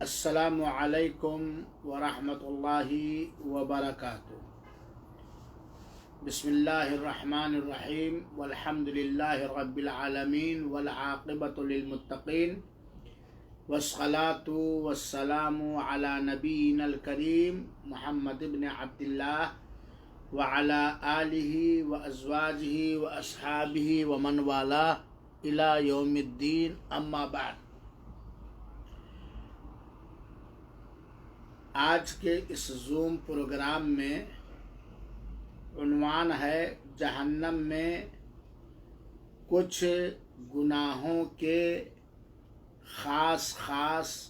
السلام علیکم ورحمۃ اللہ وبرکاتہ۔ بسم اللہ الرحمن الرحیم والحمد للہ رب العالمین والعاقبۃ للمتقین والصلاة والسلام علی نبینا الکریم محمد بن عبد اللہ وعلی آلہ وازواجہ واصحابہ ومن والاہ الی یوم الدین، اما بعد۔ آج کے اس زوم پروگرام میں عنوان ہے جہنم میں کچھ گناہوں کے خاص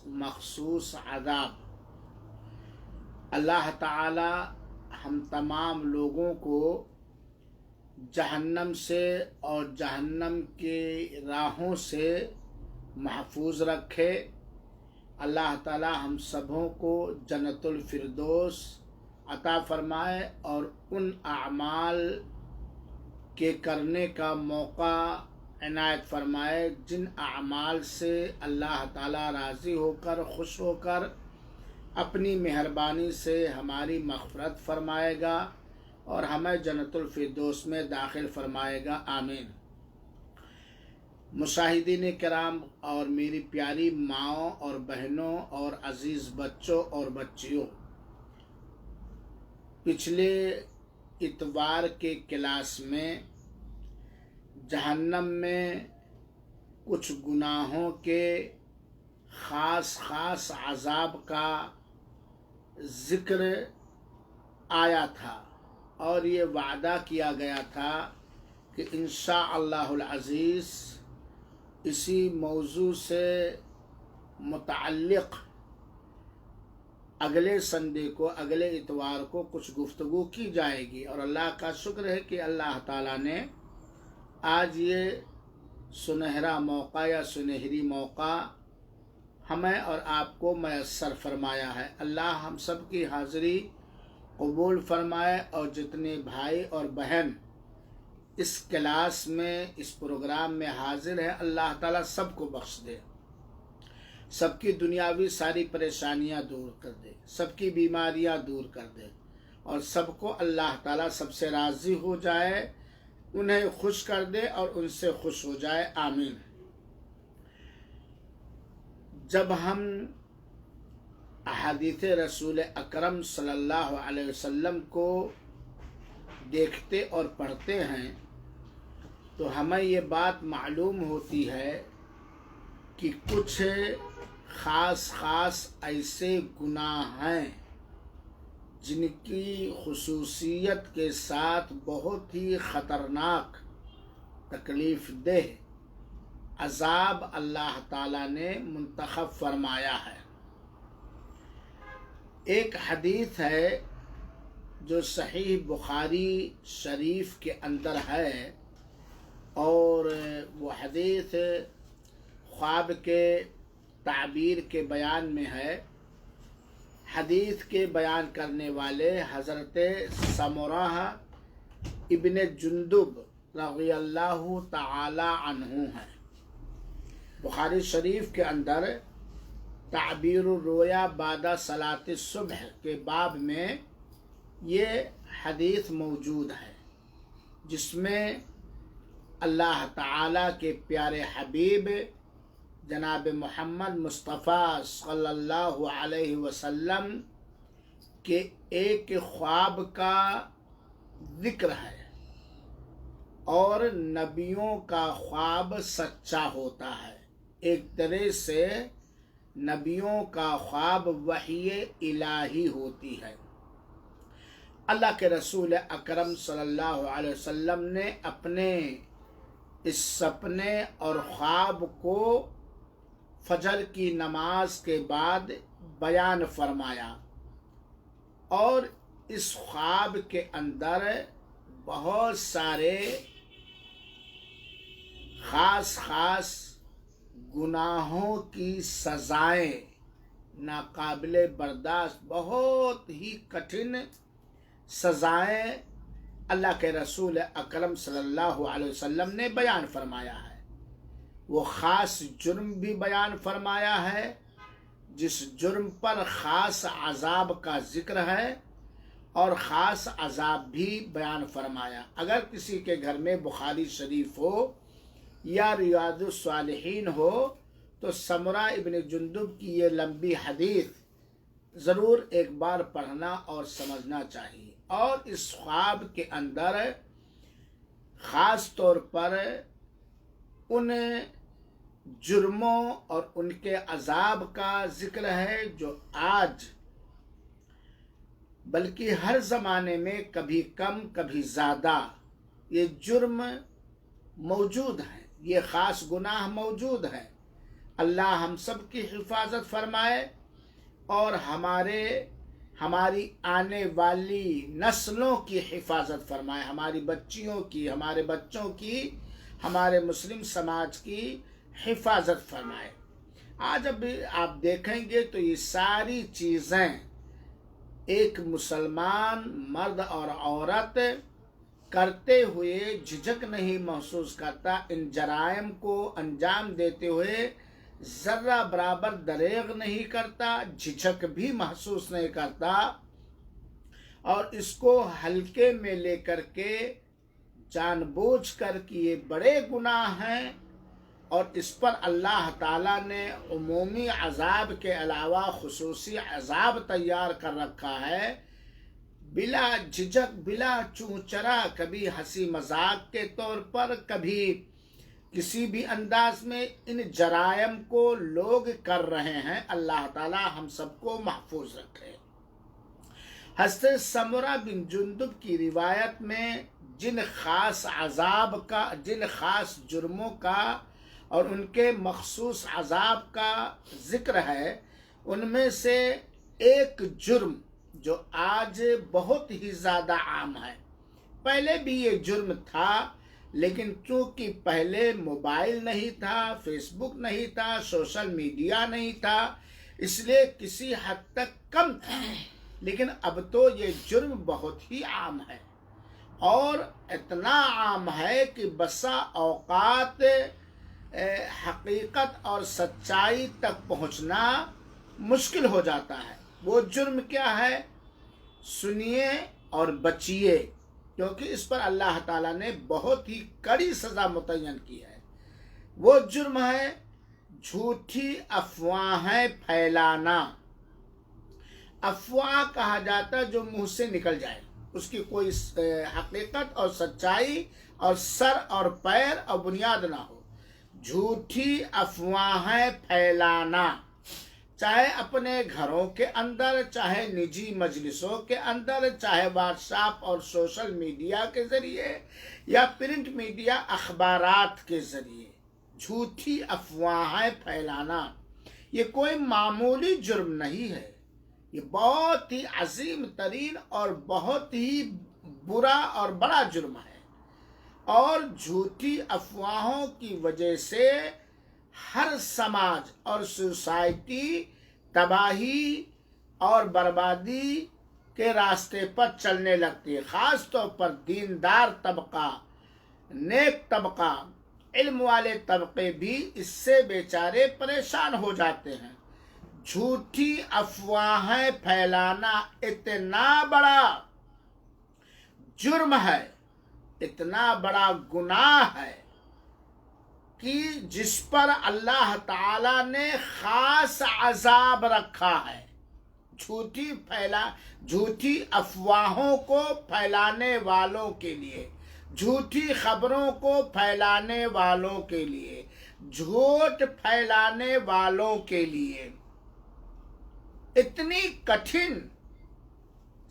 مخصوص عذاب۔ اللہ تعالی ہم تمام لوگوں کو جہنم سے اور جہنم کے راہوں سے محفوظ رکھے۔ اللہ تعالی ہم سبوں کو جنت الفردوس عطا فرمائے اور ان اعمال کے کرنے کا موقع عنایت فرمائے جن اعمال سے اللہ تعالی راضی ہو کر، خوش ہو کر اپنی مہربانی سے ہماری مغفرت فرمائے گا اور ہمیں جنت الفردوس میں داخل فرمائے گا، آمین۔ مشاہدین کرام اور میری پیاری ماؤں اور بہنوں اور عزیز بچوں اور بچیوں، پچھلے اتوار کے کلاس میں جہنم میں کچھ گناہوں کے خاص عذاب کا ذکر آیا تھا اور یہ وعدہ کیا گیا تھا کہ انشاءاللہ العزیز اسی موضوع سے متعلق اگلے سنڈے کو، اگلے اتوار کو کچھ گفتگو کی جائے گی، اور اللہ کا شکر ہے کہ اللہ تعالیٰ نے آج یہ سنہرا موقع یا سنہری موقع ہمیں اور آپ کو میسر فرمایا ہے۔ اللہ ہم سب کی حاضری قبول فرمائے اور جتنے بھائی اور بہن اس کلاس میں، اس پروگرام میں حاضر ہے، اللہ تعالیٰ سب کو بخش دے، سب کی دنیاوی ساری پریشانیاں دور کر دے، سب کی بیماریاں دور کر دے، اور سب کو اللہ تعالیٰ سب سے راضی ہو جائے، انہیں خوش کر دے اور ان سے خوش ہو جائے، آمین۔ جب ہم احادیث رسول اکرم صلی اللہ علیہ وسلم کو دیکھتے اور پڑھتے ہیں تو ہمیں یہ بات معلوم ہوتی ہے کہ کچھ خاص ایسے گناہ ہیں جن کی خصوصیت کے ساتھ بہت ہی خطرناک، تکلیف دہ عذاب اللہ تعالیٰ نے منتخب فرمایا ہے۔ ایک حدیث ہے جو صحیح بخاری شریف کے اندر ہے، اور وہ حدیث خواب کے تعبیر کے بیان میں ہے۔ حدیث کے بیان کرنے والے حضرت سمرہ ابن جندب رضی اللہ تعالی عنہ ہیں۔ بخاری شریف کے اندر تعبیر الرؤیا بعد صلاۃ الصبح کے باب میں یہ حدیث موجود ہے، جس میں اللہ تعالیٰ کے پیارے حبیب جناب محمد مصطفیٰ صلی اللہ علیہ وسلم کے ایک خواب کا ذکر ہے، اور نبیوں کا خواب سچا ہوتا ہے۔ ایک طرح سے نبیوں کا خواب وحی الہی ہوتی ہے۔ اللہ کے رسول اکرم صلی اللہ علیہ وسلم نے اپنے اس سپنے اور خواب کو فجر کی نماز کے بعد بیان فرمایا، اور اس خواب کے اندر بہت سارے خاص گناہوں کی سزائیں، ناقابل برداشت، بہت ہی کٹھن سزائیں اللہ کے رسول اکرم صلی اللہ علیہ وسلم نے بیان فرمایا ہے۔ وہ خاص جرم بھی بیان فرمایا ہے، جس جرم پر خاص عذاب کا ذکر ہے اور خاص عذاب بھی بیان فرمایا۔ اگر کسی کے گھر میں بخاری شریف ہو یا ریاض الصالحین ہو تو سمرہ ابن جندب کی یہ لمبی حدیث ضرور ایک بار پڑھنا اور سمجھنا چاہیے، اور اس خواب کے اندر خاص طور پر ان جرموں اور ان کے عذاب کا ذکر ہے جو آج بلکہ ہر زمانے میں کبھی کم کبھی زیادہ یہ جرم موجود ہے، یہ خاص گناہ موجود ہے۔ اللہ ہم سب کی حفاظت فرمائے اور ہماری آنے والی نسلوں کی حفاظت فرمائے، ہماری بچیوں کی، ہمارے بچوں کی، ہمارے مسلم سماج کی حفاظت فرمائے۔ آج اب آپ دیکھیں گے تو یہ ساری چیزیں ایک مسلمان مرد اور عورت کرتے ہوئے جھجک نہیں محسوس کرتا، ان جرائم کو انجام دیتے ہوئے ذرہ برابر دریغ نہیں کرتا، جھجک بھی محسوس نہیں کرتا، اور اس کو ہلکے میں لے کر کے جان بوجھ کر کہ یہ بڑے گناہ ہیں، اور اس پر اللہ تعالیٰ نے عمومی عذاب کے علاوہ خصوصی عذاب تیار کر رکھا ہے، بلا جھجک بلا چونچرا، کبھی ہنسی مذاق کے طور پر، کبھی کسی بھی انداز میں ان جرائم کو لوگ کر رہے ہیں۔ اللہ تعالیٰ ہم سب کو محفوظ رکھے۔ حضرت سمرہ بن جندب کی روایت میں جن خاص عذاب کا، جن خاص جرموں کا اور ان کے مخصوص عذاب کا ذکر ہے، ان میں سے ایک جرم جو آج بہت ہی زیادہ عام ہے، پہلے بھی یہ جرم تھا لیکن چونکہ پہلے موبائل نہیں تھا، فیس بک نہیں تھا، سوشل میڈیا نہیں تھا، اس لیے کسی حد تک کم تھا، لیکن اب تو یہ جرم بہت ہی عام ہے، اور اتنا عام ہے کہ بسا اوقات حقیقت اور سچائی تک پہنچنا مشکل ہو جاتا ہے۔ وہ جرم کیا ہے؟ سنیے اور بچیے، کیونکہ اس پر اللہ تعالیٰ نے بہت ہی کڑی سزا متعین کی ہے۔ وہ جرم ہے جھوٹی افواہیں پھیلانا۔ افواہ کہا جاتا ہے جو منہ سے نکل جائے، اس کی کوئی حقیقت اور سچائی اور سر اور پیر اور بنیاد نہ ہو۔ جھوٹی افواہیں پھیلانا، چاہے اپنے گھروں کے اندر، چاہے نجی مجلسوں کے اندر، چاہے واٹس ایپ اور سوشل میڈیا کے ذریعے یا پرنٹ میڈیا اخبارات کے ذریعے، جھوٹی افواہیں پھیلانا یہ کوئی معمولی جرم نہیں ہے، یہ بہت ہی عظیم ترین اور بہت ہی برا اور بڑا جرم ہے، اور جھوٹی افواہوں کی وجہ سے ہر سماج اور سوسائٹی تباہی اور بربادی کے راستے پر چلنے لگتی ہے۔ خاص طور پر دیندار طبقہ، نیک طبقہ، علم والے طبقے بھی اس سے بیچارے پریشان ہو جاتے ہیں۔ جھوٹی افواہیں پھیلانا اتنا بڑا جرم ہے، اتنا بڑا گناہ ہے کہ جس پر اللہ تعالیٰ نے خاص عذاب رکھا ہے۔ جھوٹی افواہوں کو پھیلانے والوں کے لیے، جھوٹی خبروں کو پھیلانے والوں کے لیے، جھوٹ پھیلانے والوں کے لیے اتنی کٹھن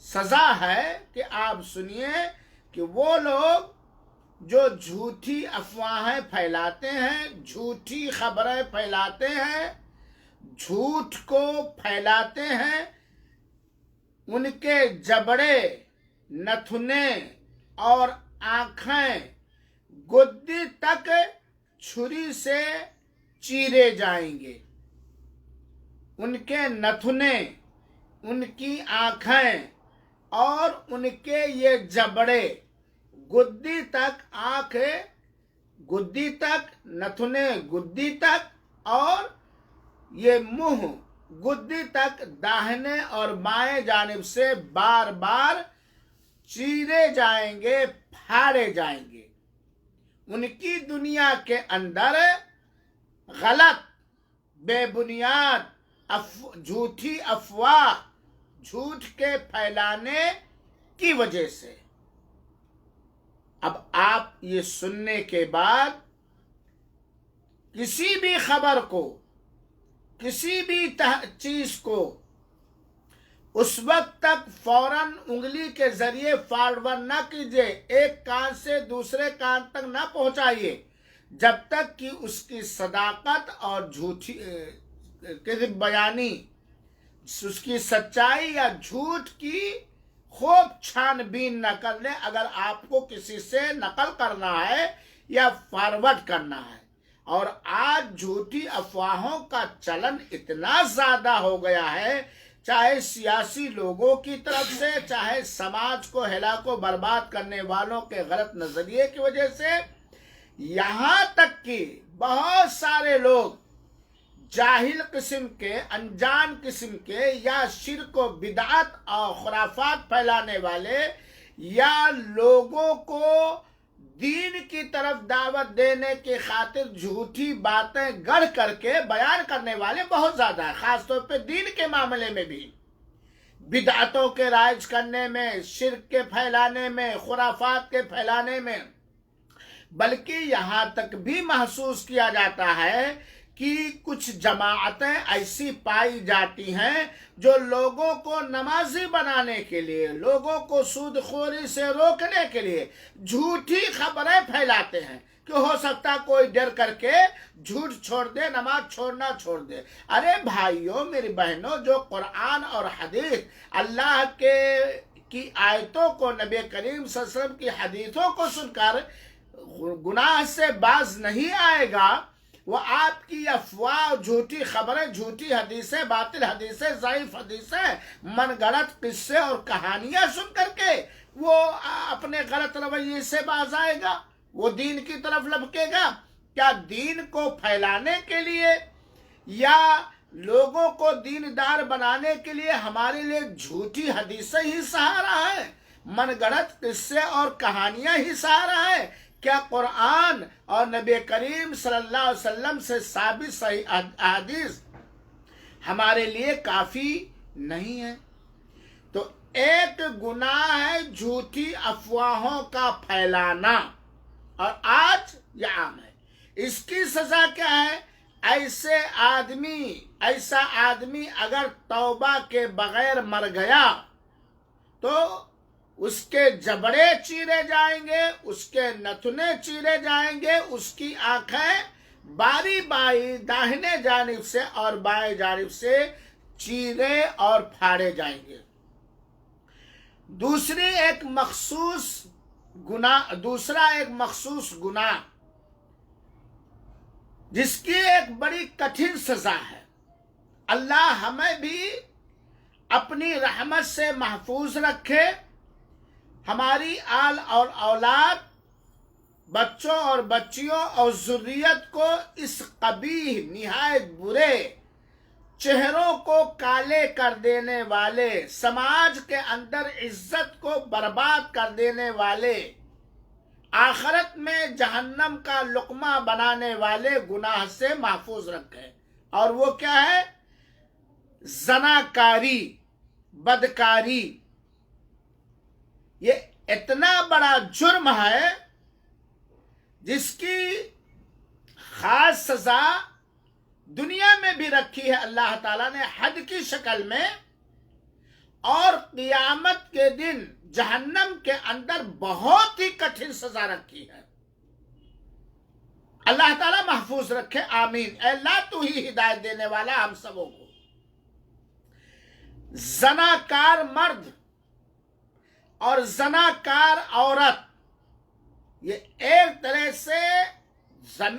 سزا ہے کہ آپ سنیے کہ وہ لوگ جو جھوٹی افواہیں پھیلاتے ہیں، جھوٹی خبریں پھیلاتے ہیں، جھوٹ کو پھیلاتے ہیں، ان کے جبڑے، نتھنے اور آنکھیں گدی تک چھری سے چیرے جائیں گے۔ ان کے نتھنے، ان کی آنکھیں اور ان کے یہ جبڑے، گدی تک، آنکھیں گدی تک، نتھنے گدی تک، اور یہ منہ گدی تک داہنے اور بائیں جانب سے بار بار چیرے جائیں گے، پھاڑے جائیں گے۔ ان کی دنیا کے اندر غلط، بے بنیاد جھوٹی افواہ، جھوٹ کے پھیلانے کی وجہ سے۔ اب آپ یہ سننے کے بعد کسی بھی خبر کو، کسی بھی چیز کو اس وقت تک فوراً انگلی کے ذریعے فارورڈ نہ کیجیے، ایک کان سے دوسرے کان تک نہ پہنچائیے جب تک کہ اس کی صداقت اور جھوٹی کذب بیانی، اس کی سچائی یا جھوٹ کی خوب چھان بین نہ کر لیں اگر آپ کو کسی سے نقل کرنا ہے یا فارورڈ کرنا ہے۔ اور آج جھوٹی افواہوں کا چلن اتنا زیادہ ہو گیا ہے، چاہے سیاسی لوگوں کی طرف سے، چاہے سماج کو ہلاک و برباد کرنے والوں کے غلط نظریے کی وجہ سے، یہاں تک کہ بہت سارے لوگ جاہل قسم کے، انجان قسم کے، یا شرک و بدعت اور خرافات پھیلانے والے، یا لوگوں کو دین کی طرف دعوت دینے کی خاطر جھوٹی باتیں گڑھ کر کے بیان کرنے والے بہت زیادہ ہیں، خاص طور پہ دین کے معاملے میں بھی، بدعتوں کے رائج کرنے میں، شرک کے پھیلانے میں، خرافات کے پھیلانے میں۔ بلکہ یہاں تک بھی محسوس کیا جاتا ہے کہ کچھ جماعتیں ایسی پائی جاتی ہیں جو لوگوں کو نمازی بنانے کے لیے، لوگوں کو سود خوری سے روکنے کے لیے جھوٹی خبریں پھیلاتے ہیں کہ ہو سکتا کوئی ڈر کر کے جھوٹ چھوڑ دے، نماز چھوڑنا چھوڑ دے۔ ارے بھائیوں، میری بہنوں، جو قرآن اور حدیث، اللہ کی آیتوں کو، نبی کریم صلی اللہ علیہ وسلم کی حدیثوں کو سن کر گناہ سے باز نہیں آئے گا، وہ آپ کی افواہ، جھوٹی خبریں، جھوٹی حدیثیں، باطل حدیثیں، ضعیف حدیثیں، من گڑت قصے اور کہانیاں سن کر کے وہ اپنے غلط رویے سے باز آئے گا، وہ دین کی طرف لپکے گا؟ کیا دین کو پھیلانے کے لیے یا لوگوں کو دیندار بنانے کے لیے ہمارے لیے جھوٹی حدیثیں ہی سہارا ہے، من گڑت قصے اور کہانیاں ہی سہارا ہے؟ کیا قرآن اور نبی کریم صلی اللہ علیہ وسلم سے ثابت صحیح احادیث ہمارے لیے کافی نہیں ہے؟ تو ایک گناہ ہے جھوٹی افواہوں کا پھیلانا، اور آج یہ عام ہے۔ اس کی سزا کیا ہے؟ ایسا آدمی اگر توبہ کے بغیر مر گیا تو اس کے جبڑے چیرے جائیں گے، اس کے نتنے چیرے جائیں گے، اس کی آنکھیں باری باری داہنے جانب سے اور بائیں جانب سے چیرے اور پھاڑے جائیں گے۔ دوسرا ایک مخصوص گناہ جس کی ایک بڑی کٹھن سزا ہے، اللہ ہمیں بھی اپنی رحمت سے محفوظ رکھے، ہماری آل اور اولاد، بچوں اور بچیوں اور ذریت کو اس قبیح، نہایت برے، چہروں کو کالے کر دینے والے، سماج کے اندر عزت کو برباد کر دینے والے، آخرت میں جہنم کا لقمہ بنانے والے گناہ سے محفوظ رکھے۔ اور وہ کیا ہے؟ زناکاری، بدکاری۔ یہ اتنا بڑا جرم ہے جس کی خاص سزا دنیا میں بھی رکھی ہے اللہ تعالیٰ نے حد کی شکل میں، اور قیامت کے دن جہنم کے اندر بہت ہی کٹھن سزا رکھی ہے۔ اللہ تعالیٰ محفوظ رکھے، آمین۔ اے اللہ تو ہی ہدایت دینے والا ہم سبوں کو۔ زناکار مرد اور زناکار عورت یہ ایک طرح سے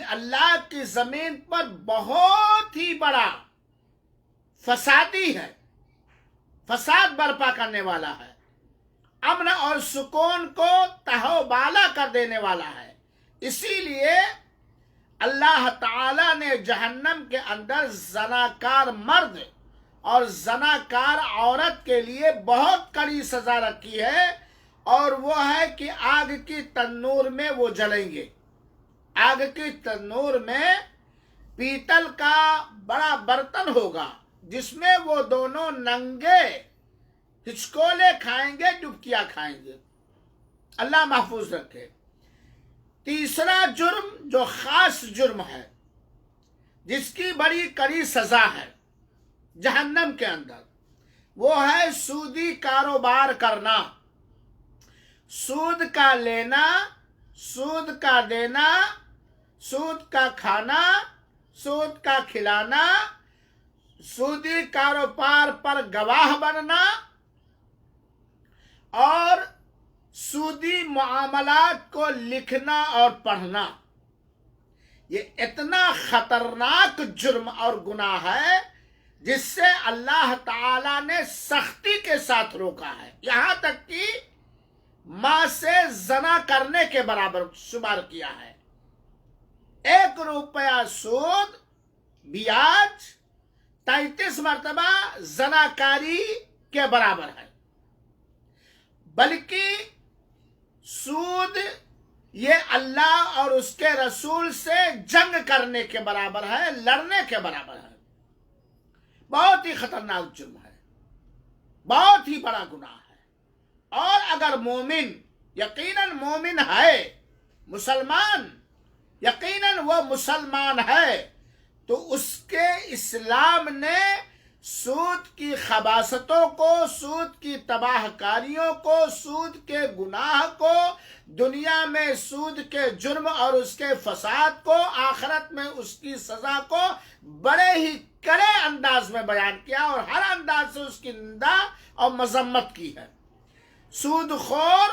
اللہ کی زمین پر بہت ہی بڑا فسادی ہے، فساد برپا کرنے والا ہے، امن اور سکون کو تہو بالا کر دینے والا ہے۔ اسی لیے اللہ تعالی نے جہنم کے اندر زناکار مرد اور زناکار عورت کے لیے بہت کڑی سزا رکھی ہے، اور وہ ہے کہ آگ کی تنور میں وہ جلیں گے۔ آگ کی تنور میں پیتل کا بڑا برتن ہوگا جس میں وہ دونوں ننگے ہچکولے کھائیں گے، ڈبکیاں کھائیں گے۔ اللہ محفوظ رکھے۔ تیسرا جرم جو خاص جرم ہے، جس کی بڑی کڑی سزا ہے جہنم کے اندر، وہ ہے سودی کاروبار کرنا، سود کا لینا، سود کا دینا، سود کا کھانا، سود کا کھلانا، سودی کاروبار پر گواہ بننا، اور سودی معاملات کو لکھنا اور پڑھنا۔ یہ اتنا خطرناک جرم اور گناہ ہے جس سے اللہ تعالی نے سختی کے ساتھ روکا ہے، یہاں تک کہ ماں سے زنا کرنے کے برابر شمار کیا ہے۔ 1 روپیہ سود، بیاج 33 مرتبہ زناکاری کے برابر ہے۔ بلکہ سود یہ اللہ اور اس کے رسول سے جنگ کرنے کے برابر ہے، لڑنے کے برابر ہے۔ بہت ہی خطرناک جرم ہے، بہت ہی بڑا گناہ ہے۔ اور اگر مومن، یقیناً مومن ہے، مسلمان، یقیناً وہ مسلمان ہے، تو اس کے اسلام نے سود کی خباثتوں کو، سود کی تباہ کاریوں کو، سود کے گناہ کو، دنیا میں سود کے جرم اور اس کے فساد کو، آخرت میں اس کی سزا کو بڑے ہی کڑے انداز میں بیان کیا، اور ہر انداز سے اس کی نندا اور مذمت کی ہے۔ سود خور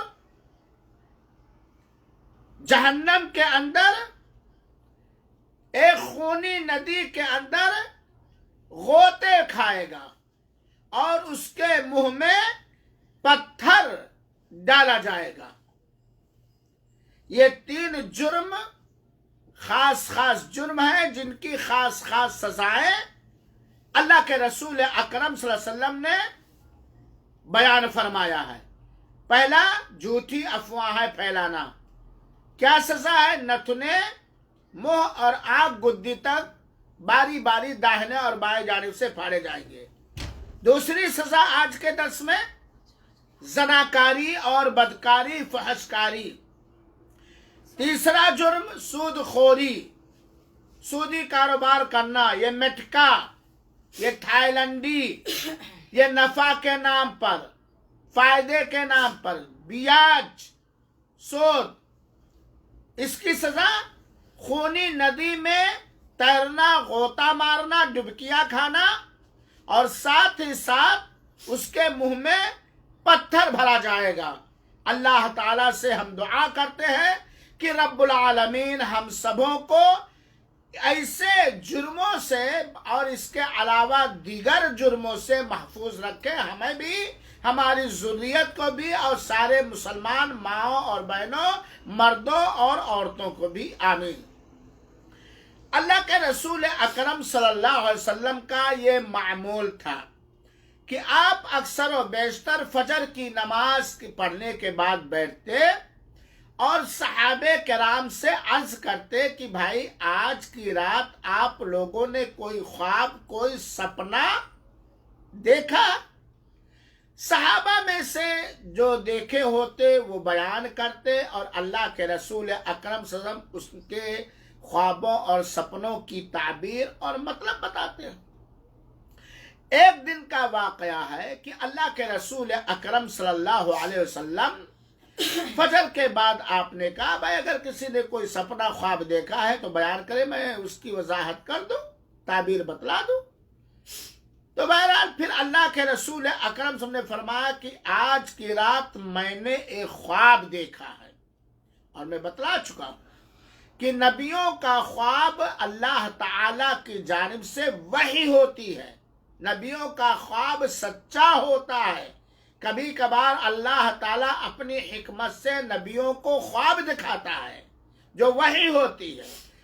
جہنم کے اندر ایک خونی ندی کے اندر غوطے کھائے گا، اور اس کے منہ میں پتھر ڈالا جائے گا۔ یہ 3 جرم خاص جرم ہیں جن کی خاص سزائیں اللہ کے رسول اکرم صلی اللہ علیہ وسلم نے بیان فرمایا ہے۔ پہلا، جھوٹی افواہیں پھیلانا۔ کیا سزا ہے؟ نتنے، منہ اور آنکھ گدی تک باری باری داہنے اور بائیں جانب سے پھاڑے جائیں گے۔ دوسری سزا آج کے درس میں زناکاری اور بدکاری، فحشکاری۔ تیسرا جرم سود خوری، سودی کاروبار کرنا، یہ مٹکا، یہ تھائی لینڈی، یہ نفع کے نام پر، فائدے کے نام پر، بیاج، سود۔ اس کی سزا خونی ندی میں تیرنا، غوطہ مارنا، ڈبکیاں کھانا، اور ساتھ ہی ساتھ اس کے منہ میں پتھر بھرا جائے گا۔ اللہ تعالیٰ سے ہم دعا کرتے ہیں کہ رب العالمین ہم سبوں کو ایسے جرموں سے اور اس کے علاوہ دیگر جرموں سے محفوظ رکھے، ہمیں بھی، ہماری ذریت کو بھی، اور سارے مسلمان ماؤں اور بہنوں، مردوں اور عورتوں کو بھی، آمین۔ اللہ کے رسول اکرم صلی اللہ علیہ وسلم کا یہ معمول تھا کہ آپ اکثر و بیشتر فجر کی نماز پڑھنے کے بعد بیٹھتے اور صحابہ کرام سے عرض کرتے کہ بھائی آج کی رات آپ لوگوں نے کوئی خواب، کوئی سپنا دیکھا؟ صحابہ میں سے جو دیکھے ہوتے وہ بیان کرتے، اور اللہ کے رسول اکرم صلی اللہ علیہ وسلم اس کے خوابوں اور سپنوں کی تعبیر اور مطلب بتاتے ہیں۔ ایک دن کا واقعہ ہے کہ اللہ کے رسول اکرم صلی اللہ علیہ وسلم فجر کے بعد آپ نے کہا بھائی اگر کسی نے کوئی سپنا خواب دیکھا ہے تو بیان کرے، میں اس کی وضاحت کر دوں، تعبیر بتلا دوں۔ تو بہرحال پھر اللہ کے رسول اکرم صلی اللہ علیہ وسلم نے فرمایا کہ آج کی رات میں نے ایک خواب دیکھا ہے، اور میں بتلا چکا ہوں کہ نبیوں کا خواب اللہ تعالی کی جانب سے وحی ہوتی ہے، نبیوں کا خواب سچا ہوتا ہے۔ کبھی کبھار اللہ تعالیٰ اپنی حکمت سے نبیوں کو خواب دکھاتا ہے جو وحی ہوتی ہے،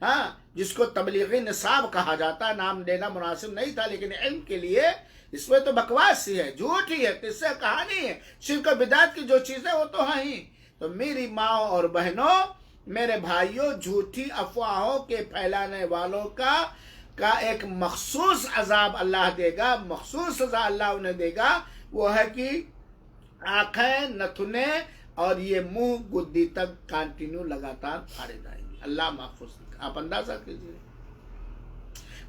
ہاں جس کو تبلیغی نصاب کہا جاتا، نام دینا مناسب نہیں تھا، لیکن علم کے لیے اس میں تو بکواس ہی ہے، جھوٹ ہی ہے، قصے کہانی ہے، شرک و بدعت کی جو چیزیں وہ تو ہیں ہی۔ تو میری ماں اور بہنوں، میرے بھائیوں، جھوٹی افواہوں کے پھیلانے والوں کا ایک مخصوص عذاب اللہ دے گا، مخصوص سزا اللہ انہیں دے گا، وہ ہے کہ آنکھیں، نتھنے اور یہ منہ گدی تک کنٹینیو لگاتار پھاڑے جائیں گے۔ اللہ محفوظ رکھے۔ آپ اندازہ کیجیے،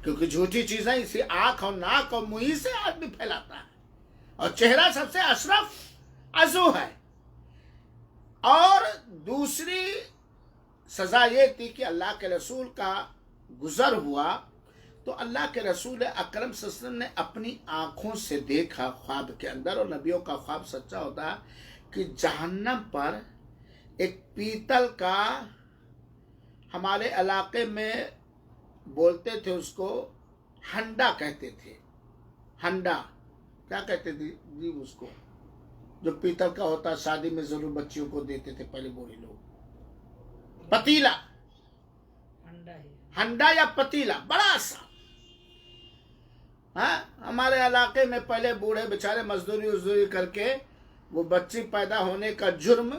کیونکہ جھوٹی چیزیں اسی آنکھ اور ناک اور منہ سے آدمی پھیلاتا ہے، اور چہرہ سب سے اشرف عضو ہے۔ اور دوسری سزا یہ تھی کہ اللہ کے رسول کا گزر ہوا تو اللہ کے رسول اکرم صلی اللہ علیہ وسلم نے اپنی آنکھوں سے دیکھا خواب کے اندر، اور نبیوں کا خواب سچا ہوتا ہے، کہ جہنم پر ایک پیتل کا، ہمارے علاقے میں بولتے تھے اس کو ہنڈا کہتے تھے، ہنڈا کیا کہتے تھے جی اس کو، جو پیتل کا ہوتا، شادی میں ضرور بچیوں کو دیتے تھے پہلے بوڑھے لوگ، پتیلا، ہنڈا یا پتیلا، بڑا سا۔ ہاں ہمارے علاقے میں پہلے بوڑھے بیچارے مزدوری کر کے وہ بچی پیدا ہونے کا جرم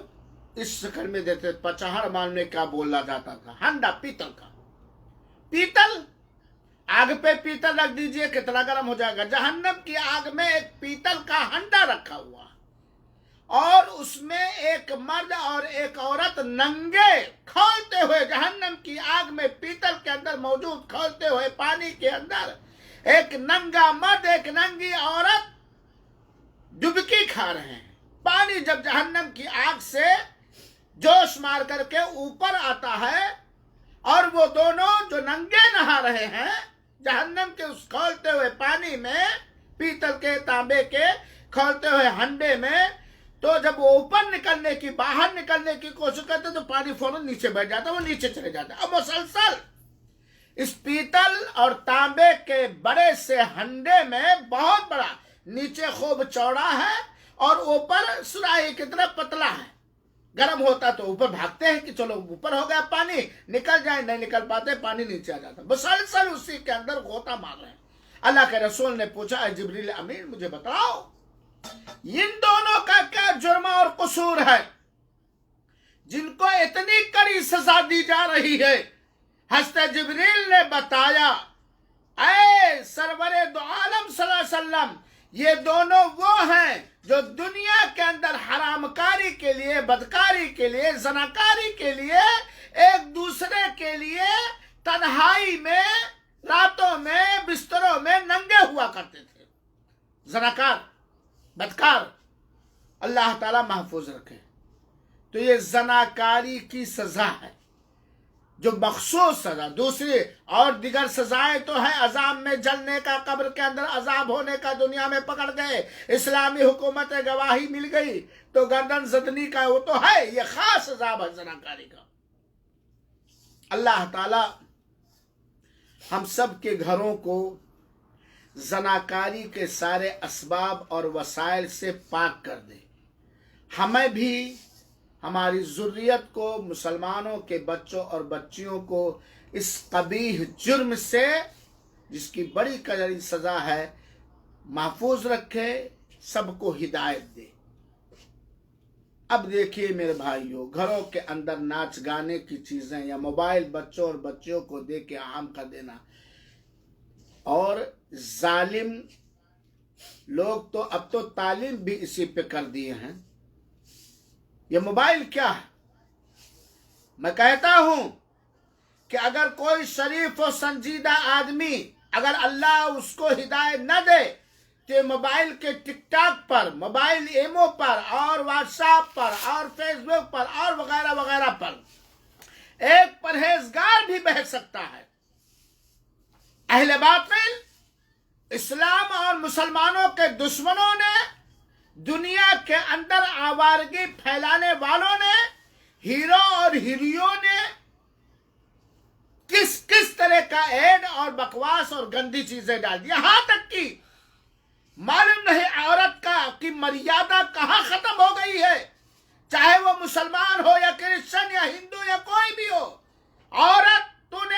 اس شکل میں دیتے، پچہڑ مارنے کا بولا جاتا تھا، ہنڈا پیتل کا۔ پیتل، آگ پہ پیتل رکھ دیجئے کتنا گرم ہو جائے گا۔ جہنم کی آگ میں ایک پیتل کا ہنڈا رکھا ہوا، اور اس میں ایک مرد اور ایک عورت ننگے کھولتے ہوئے، جہنم کی آگ میں پیتل کے اندر موجود کھولتے ہوئے پانی کے اندر ایک ننگا مرد، ایک ننگی عورت ڈبکی کھا رہے ہیں۔ پانی جب جہنم کی آگ سے جوش مار کر کے اوپر آتا ہے، اور وہ دونوں جو ننگے نہا رہے ہیں جہنم کے اس کھولتے ہوئے پانی میں، پیتل کے، تانبے کے کھولتے ہوئے ہنڈے میں، تو جب وہ اوپر نکلنے کی، باہر نکلنے کی کوشش کرتے تو پانی فوراً نیچے بیٹھ جاتا، وہ نیچے چلے جاتا۔ اب مسلسل اس پیتل اور تانبے کے بڑے سے ہنڈے میں، بہت بڑا، نیچے خوب چوڑا ہے اور اوپر سراہی کی طرح پتلا ہے، گرم ہوتا تو اوپر بھاگتے ہیں کہ چلو اوپر ہو گیا پانی، نکل جائیں، نہیں نکل پاتے، پانی نیچے آ جاتا، مسلسل اسی کے اندر غوطہ مار رہے ہیں۔ اللہ کے رسول نے پوچھا، اے جبریل امین مجھے بتاؤ ان دونوں کا کیا جرم اور قصور ہے جن کو اتنی کڑی سزا دی جا رہی ہے؟ حضرت جبریل نے بتایا، اے سرور دو عالم صلی اللہ علیہ وسلم، یہ دونوں وہ ہیں جو دنیا کے اندر حرام کاری کے لیے، بدکاری کے لیے، زناکاری کے لیے، ایک دوسرے کے لیے تنہائی میں، راتوں میں، بستروں میں ننگے ہوا کرتے تھے۔ زناکار، بدکار، اللہ تعالیٰ محفوظ رکھے۔ تو یہ زناکاری کی سزا ہے، جو مخصوص سزا۔ دوسری اور دیگر سزائیں تو ہیں، عذاب میں جلنے کا، قبر کے اندر عذاب ہونے کا، دنیا میں پکڑ گئے، اسلامی حکومت گواہی مل گئی تو گردن زدنی کا، وہ تو ہے، یہ خاص عذاب ہے زناکاری کا۔ اللہ تعالی ہم سب کے گھروں کو زناکاری کے سارے اسباب اور وسائل سے پاک کر دے، ہمیں بھی، ہماری ذریت کو، مسلمانوں کے بچوں اور بچیوں کو اس قبیح جرم سے، جس کی بڑی کڑی سزا ہے، محفوظ رکھے، سب کو ہدایت دے۔ اب دیکھیے میرے بھائیوں، گھروں کے اندر ناچ گانے کی چیزیں یا موبائل بچوں اور بچیوں کو دے کے عام کر دینا، اور ظالم لوگ تو اب تو تعلیم بھی اسی پہ کر دیے ہیں۔ یہ موبائل کیا ہے؟ میں کہتا ہوں کہ اگر کوئی شریف و سنجیدہ آدمی، اگر اللہ اس کو ہدایت نہ دے کہ موبائل کے ٹک ٹاک پر، موبائل ایمو پر، اور واٹس ایپ پر، اور فیس بک پر، اور وغیرہ وغیرہ پر ایک پرہیزگار بھی بہت سکتا ہے۔ اہل باطل، اسلام اور مسلمانوں کے دشمنوں نے، دنیا کے اندر آوارگی پھیلانے والوں نے، ہیرو اور ہیروئنوں نے کس طرح کا ایڈ اور بکواس اور گندی چیزیں ڈال دی، یہاں تک کہ معلوم نہیں عورت کا کی مریادہ کہاں ختم ہو گئی ہے، چاہے وہ مسلمان ہو یا کرسچن یا ہندو یا کوئی بھی ہو۔ عورت، تو نے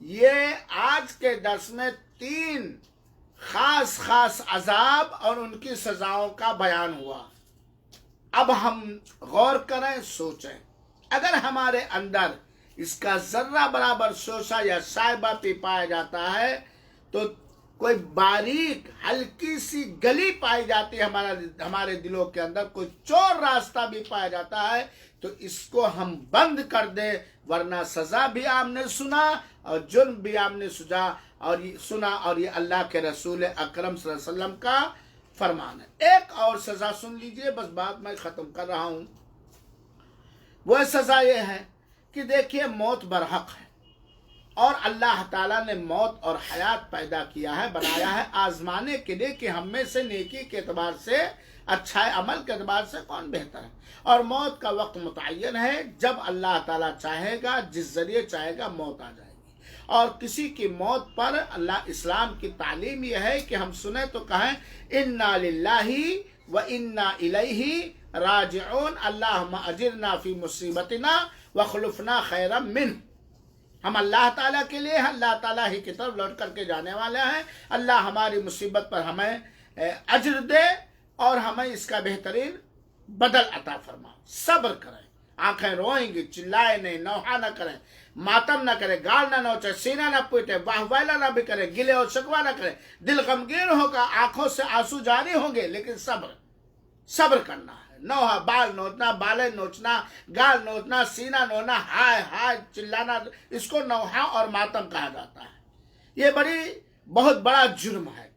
یہ آج کے درس میں 3 خاص عذاب اور ان کی سزاؤں کا بیان ہوا۔ اب ہم غور کریں، سوچیں، اگر ہمارے اندر اس کا ذرہ برابر شوشہ یا شائبہ بھی پایا جاتا ہے، تو کوئی باریک ہلکی سی گلی پائی جاتی ہے ہمارے دلوں کے اندر، کوئی چور راستہ بھی پایا جاتا ہے، تو اس کو ہم بند کر دیں، ورنہ سزا بھی آپ نے سنا اور جرم بھی آپ نے سنا، اور یہ اللہ کے رسول اکرم صلی اللہ علیہ وسلم کا فرمان ہے۔ ایک اور سزا سن لیجئے، بس بات میں ختم کر رہا ہوں۔ وہ سزا یہ ہے کہ دیکھیے موت برحق ہے، اور اللہ تعالیٰ نے موت اور حیات پیدا کیا ہے، بنایا ہے آزمانے کے لیے کہ ہم میں سے نیکی کے اعتبار سے، اچھا عمل کے اعتبار سے کون بہتر ہے، اور موت کا وقت متعین ہے، جب اللہ تعالیٰ چاہے گا، جس ذریعے چاہے گا موت آ جائے گی۔ اور کسی کی موت پر اللہ اسلام کی تعلیم یہ ہے کہ ہم سنیں تو کہیں انا للہ و انا الیہ راجعون، اللہم اجرنا فی مصیبتنا وخلفنا خیرا منہ۔ ہم اللہ تعالیٰ کے لیے، اللہ تعالیٰ ہی کی طرف لوٹ کر کے جانے والے ہیں۔ اللہ ہماری مصیبت پر ہمیں اجر دے اور ہمیں اس کا بہترین بدل عطا فرما۔ صبر کریں، آنکھیں روئیں گی، چلائے نہیں، نوحہ نہ کریں، ماتم نہ کریں، گال نہ نوچے، سینہ نہ پیٹے، واہ ویلا نہ بھی کریں، گلے اور شکوہ نہ کریں، دل غمگین ہوگا، آنکھوں سے آنسو جاری ہوں گے، لیکن صبر کرنا ہے۔ نوحہ، بال نوچنا، بالیں نوچنا، گال نوچنا، سینہ نوچنا، ہائے ہائے چلانا، اس کو نوحہ اور ماتم کہا جاتا ہے۔ یہ بہت بڑا جرم ہے،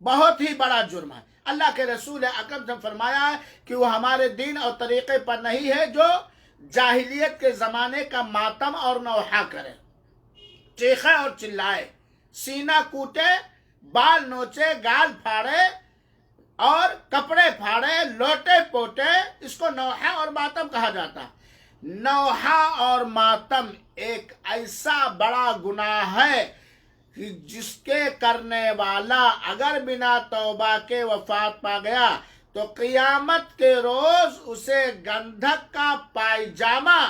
بہت ہی بڑا جرم ہے۔ اللہ کے رسول اکرم نے فرمایا ہے کہ وہ ہمارے دین اور طریقے پر نہیں ہے جو جاہلیت کے زمانے کا ماتم اور نوحہ کرے، چیخے اور چلائے، سینہ کوٹے، بال نوچے، گال پھاڑے اور کپڑے پھاڑے، لوٹے پوٹے، اس کو نوحہ اور ماتم کہا جاتا ہے۔ نوحہ اور ماتم ایک ایسا بڑا گناہ ہے کہ جس کے کرنے والا اگر بنا توبہ کے وفات پا گیا تو قیامت کے روز اسے گندھک کا پائجامہ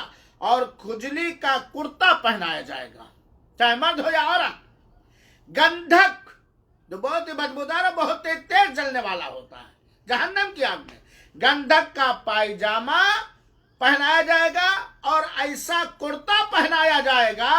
اور کھجلی کا کرتا پہنایا جائے گا، چاہے مرد ہو یا عورت۔ گندھک جو بہت ہی بدبودار اور بہت ہی تیز جلنے والا ہوتا ہے جہنم کی آگ میں، گندھک کا پائجامہ پہنایا جائے گا اور ایسا کرتا پہنایا جائے گا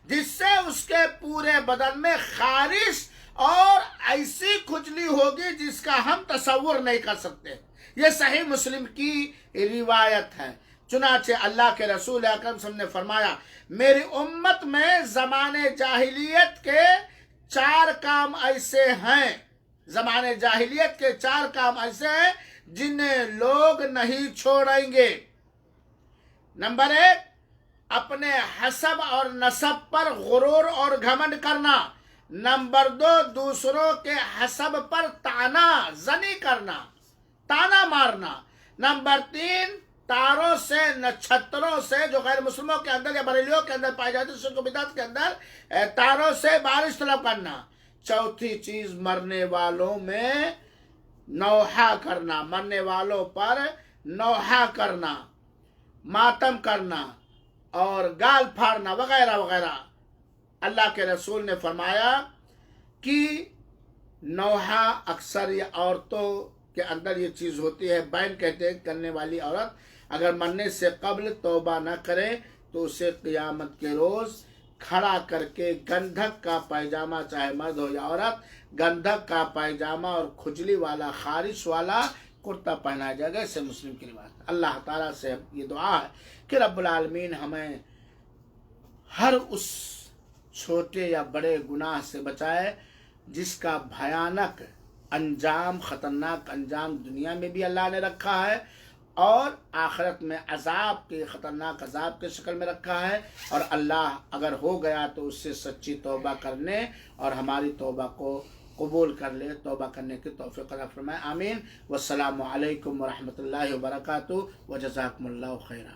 جس سے اس کے پورے بدن میں خارش اور ایسی کھجلی ہوگی جس کا ہم تصور نہیں کر سکتے۔ یہ صحیح مسلم کی روایت ہے۔ چنانچہ اللہ کے رسول اکرم صلی اللہ علیہ وسلم نے فرمایا، میری امت میں زمانے جاہلیت کے 4 کام ایسے ہیں، زمانے جاہلیت کے 4 کام ایسے ہیں جنہیں لوگ نہیں چھوڑیں گے۔ نمبر 1، اپنے حسب اور نسب پر غرور اور گھمنڈ کرنا۔ نمبر 2، دوسروں کے حسب پر طعنہ زنی کرنا، طعنہ مارنا۔ نمبر 3، تاروں سے، نچھتروں سے، جو غیر مسلموں کے اندر یا بریلیوں کے اندر پائی جاتی ہے، شرک و بدعت کے اندر تاروں سے بارش طلب کرنا۔ چوتھی چیز، مرنے والوں میں نوحہ کرنا، مرنے والوں پر نوحہ کرنا، ماتم کرنا اور گال پھاڑنا وغیرہ وغیرہ۔ اللہ کے رسول نے فرمایا کہ نوحہ اکثر یہ عورتوں کے اندر یہ چیز ہوتی ہے، بین کہتے ہیں کرنے والی عورت اگر مرنے سے قبل توبہ نہ کرے تو اسے قیامت کے روز کھڑا کر کے گندھک کا پائجامہ، چاہے مرد ہو یا عورت، گندھک کا پائجامہ اور کھجلی والا، خارش والا کرتا پہنایا جائے گا۔ اسے مسلم کی روایت۔ اللہ تعالیٰ سے یہ دعا ہے کہ رب العالمین ہمیں ہر اس چھوٹے یا بڑے گناہ سے بچائے جس کا بھیانک انجام، خطرناک انجام دنیا میں بھی اللہ نے رکھا ہے اور آخرت میں عذاب کے، خطرناک عذاب کے شکل میں رکھا ہے۔ اور اللہ اگر ہو گیا تو اس سے سچی توبہ کرنے اور ہماری توبہ کو قبول کر لے، توبہ کرنے کی توفیق عطا فرمائے۔ آمین۔ والسلام علیکم ورحمۃ اللہ وبرکاتہ، وجزاکم اللہ خیرا۔